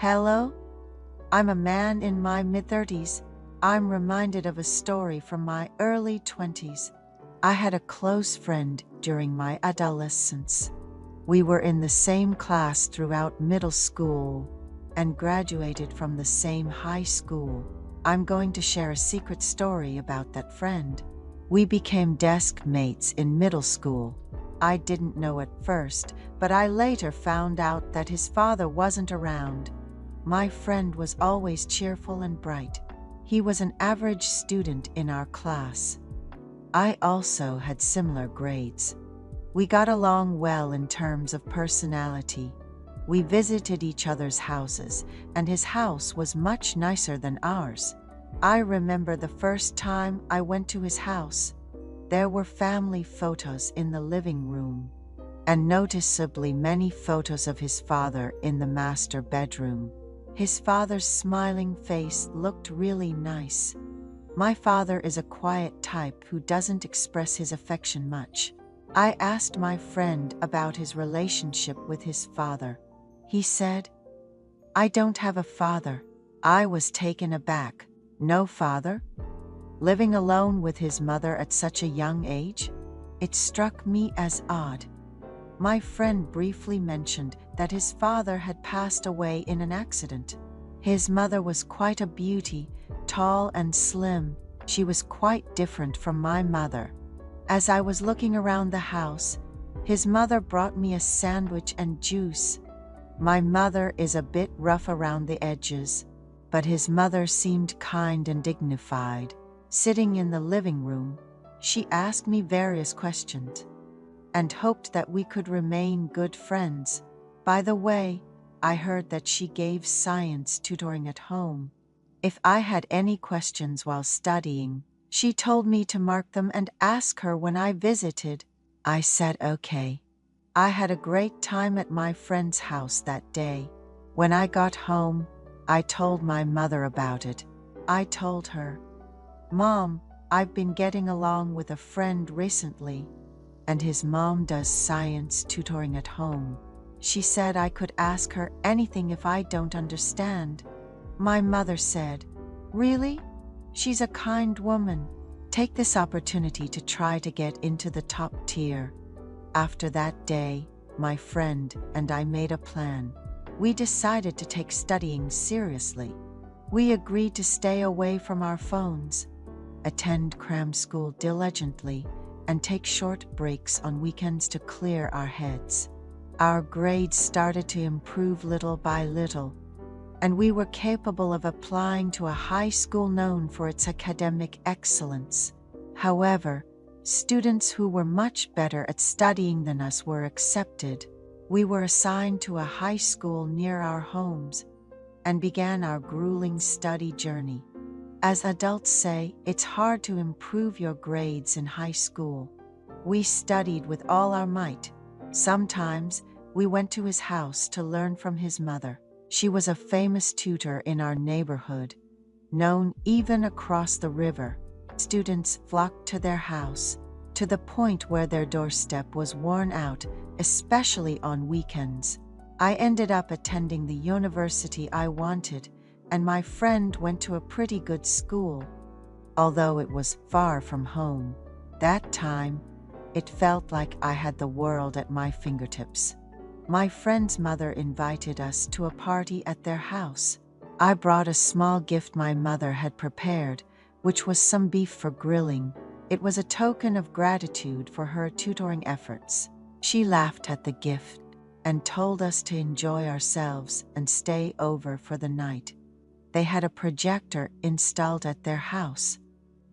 Hello? I'm a man in my mid-30s. I'm reminded of a story from my early 20s. I had a close friend during my adolescence. We were in the same class throughout middle school and graduated from the same high school. I'm going to share a secret story about that friend. We became desk mates in middle school. I didn't know at first, but I later found out that his father wasn't around. My friend was always cheerful and bright. He was an average student in our class. I also had similar grades. We got along well in terms of personality. We visited each other's houses, and his house was much nicer than ours. I remember the first time I went to his house. There were family photos in the living room, and noticeably many photos of his father in the master bedroom. His father's smiling face looked really nice. My father is a quiet type who doesn't express his affection much. I asked my friend about his relationship with his father. He said, "I don't have a father." I was taken aback. No father? Living alone with his mother at such a young age? It struck me as odd. My friend briefly mentioned that his father had passed away in an accident. His mother was quite a beauty, tall and slim. She was quite different from my mother. As I was looking around the house, his mother brought me a sandwich and juice. My mother is a bit rough around the edges, but his mother seemed kind and dignified. Sitting in the living room, she asked me various questions and hoped that we could remain good friends. By the way, I heard that she gave science tutoring at home. If I had any questions while studying, she told me to mark them and ask her when I visited. I said okay. I had a great time at my friend's house that day. When I got home, I told my mother about it. I told her, "Mom, I've been getting along with a friend recently, and his mom does science tutoring at home." She said I could ask her anything if I don't understand. My mother said, "Really? She's a kind woman. Take this opportunity to try to get into the top tier." After that day, my friend and I made a plan. We decided to take studying seriously. We agreed to stay away from our phones, attend cram school diligently, and take short breaks on weekends to clear our heads. Our grades started to improve little by little, and we were capable of applying to a high school known for its academic excellence. However, students who were much better at studying than us were accepted. We were assigned to a high school near our homes and began our grueling study journey. As adults say, it's hard to improve your grades in high school. We studied with all our might. Sometimes we went to his house to learn from his mother. She was a famous tutor in our neighborhood, known even across the river. Students flocked to their house, to the point where their doorstep was worn out, especially on weekends. I ended up attending the university I wanted, and my friend went to a pretty good school. Although it was far from home, that time, it felt like I had the world at my fingertips. My friend's mother invited us to a party at their house. I brought a small gift my mother had prepared, which was some beef for grilling. It was a token of gratitude for her tutoring efforts. She laughed at the gift and told us to enjoy ourselves and stay over for the night. They had a projector installed at their house,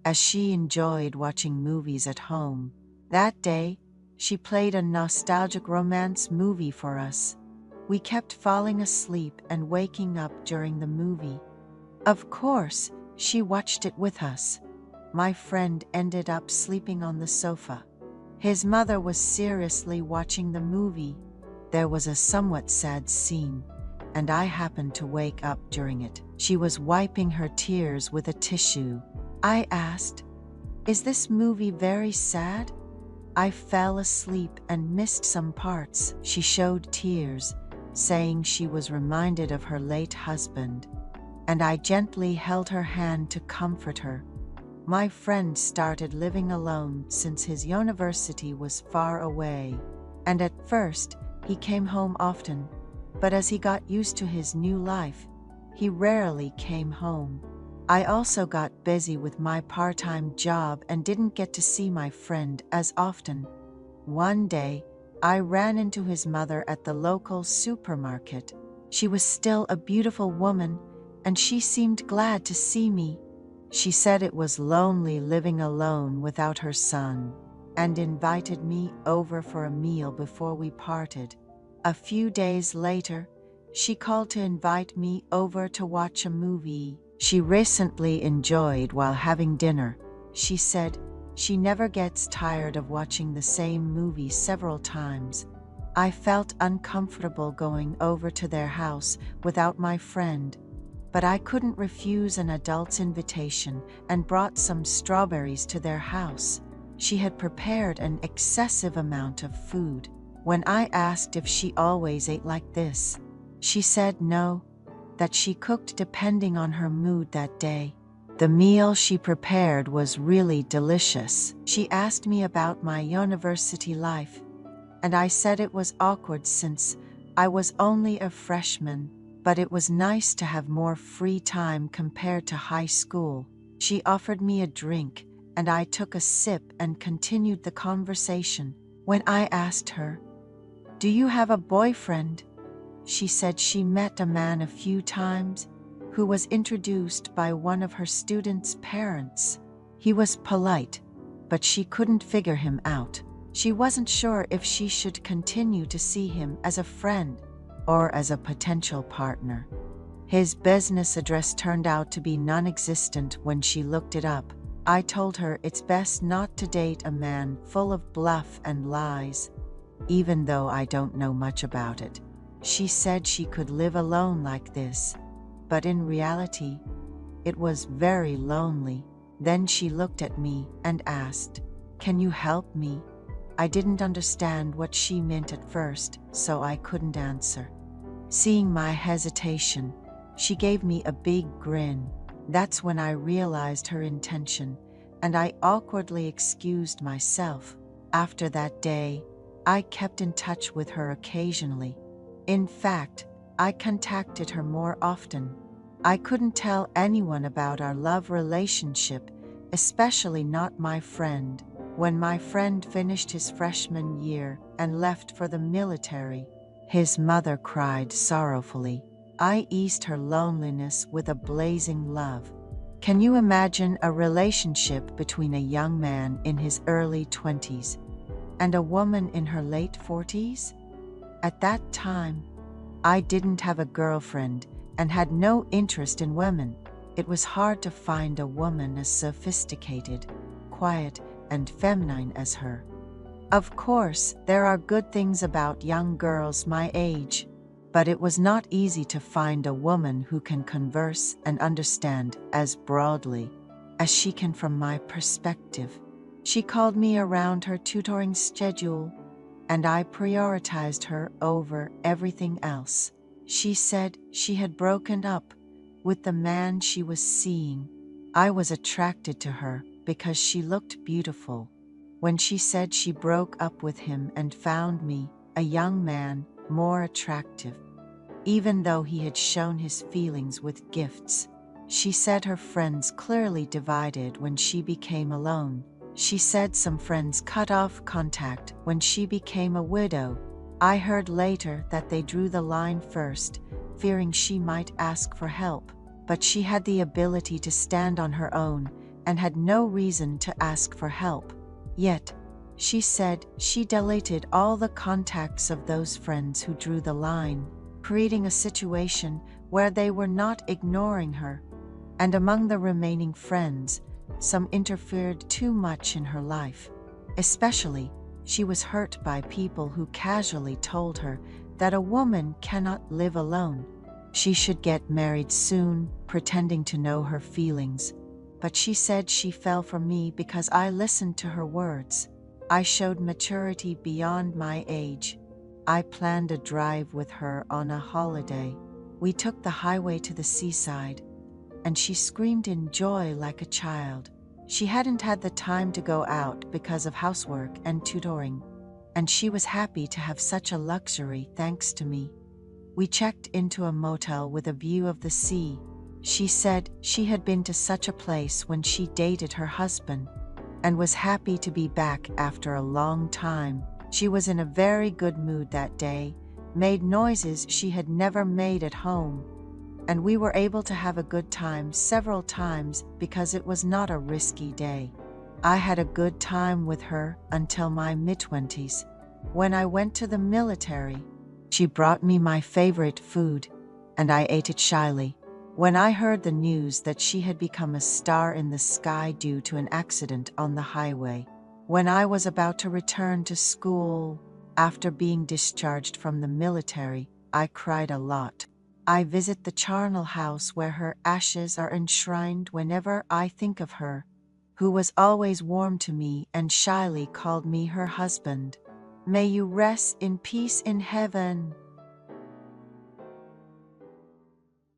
as she enjoyed watching movies at home. That day, she played a nostalgic romance movie for us. We kept falling asleep and waking up during the movie. Of course, she watched it with us. My friend ended up sleeping on the sofa. His mother was seriously watching the movie. There was a somewhat sad scene, and I happened to wake up during it. She was wiping her tears with a tissue. I asked, "Is this movie very sad?" "I fell asleep and missed some parts." She showed tears, saying she was reminded of her late husband, and I gently held her hand to comfort her. My friend started living alone since his university was far away, and at first he came home often, but as he got used to his new life, he rarely came home. I also got busy with my part-time job and didn't get to see my friend as often. One day, I ran into his mother at the local supermarket. She was still a beautiful woman, and she seemed glad to see me. She said it was lonely living alone without her son, and invited me over for a meal before we parted. A few days later, she called to invite me over to watch a movie she recently enjoyed while having dinner. She said she never gets tired of watching the same movie several times. I felt uncomfortable going over to their house without my friend, but I couldn't refuse an adult's invitation and brought some strawberries to their house. She had prepared an excessive amount of food. When I asked if she always ate like this, she said no, that she cooked depending on her mood that day. The meal she prepared was really delicious. She asked me about my university life, and I said it was awkward since I was only a freshman, but it was nice to have more free time compared to high school. She offered me a drink, and I took a sip and continued the conversation. When I asked her, "Do you have a boyfriend?" she said she met a man a few times who was introduced by one of her students' parents. He was polite, but she couldn't figure him out. She wasn't sure if she should continue to see him as a friend or as a potential partner. His business address turned out to be non-existent when she looked it up. I told her it's best not to date a man full of bluff and lies, even though I don't know much about it. She said she could live alone like this, but in reality, it was very lonely. Then she looked at me and asked, "Can you help me?" I didn't understand what she meant at first, so I couldn't answer. Seeing my hesitation, she gave me a big grin. That's when I realized her intention, and I awkwardly excused myself. After that day, I kept in touch with her occasionally. In fact, I contacted her more often. I couldn't tell anyone about our love relationship, especially not my friend. When my friend finished his freshman year and left for the military, his mother cried sorrowfully. I eased her loneliness with a blazing love. Can you imagine a relationship between a young man in his early 20s and a woman in her late 40s? At that time, I didn't have a girlfriend and had no interest in women. It was hard to find a woman as sophisticated, quiet, and feminine as her. Of course, there are good things about young girls my age, but it was not easy to find a woman who can converse and understand as broadly as she can from my perspective. She called me around her tutoring schedule, and I prioritized her over everything else. She said she had broken up with the man she was seeing. I was attracted to her because she looked beautiful. When she said she broke up with him and found me, a young man, more attractive, even though he had shown his feelings with gifts. She said her friends clearly divided when she became alone. She said some friends cut off contact when she became a widow. I heard later that they drew the line first, fearing she might ask for help, but she had the ability to stand on her own and had no reason to ask for help. Yet, she said she deleted all the contacts of those friends who drew the line, creating a situation where they were not ignoring her. And among the remaining friends, some interfered too much in her life. Especially, she was hurt by people who casually told her that a woman cannot live alone. She should get married soon, pretending to know her feelings. But she said she fell for me because I listened to her words. I showed maturity beyond my age. I planned a drive with her on a holiday. We took the highway to the seaside, and she screamed in joy like a child. She hadn't had the time to go out because of housework and tutoring, and she was happy to have such a luxury thanks to me. We checked into a motel with a view of the sea. She said she had been to such a place when she dated her husband and was happy to be back after a long time. She was in a very good mood that day, made noises she had never made at home, and we were able to have a good time several times because it was not a risky day. I had a good time with her until my mid-20s. When I went to the military, she brought me my favorite food, and I ate it shyly. When I heard the news that she had become a star in the sky due to an accident on the highway, when I was about to return to school after being discharged from the military, I cried a lot. I visit the charnel house where her ashes are enshrined whenever I think of her, who was always warm to me and shyly called me her husband. May you rest in peace in heaven.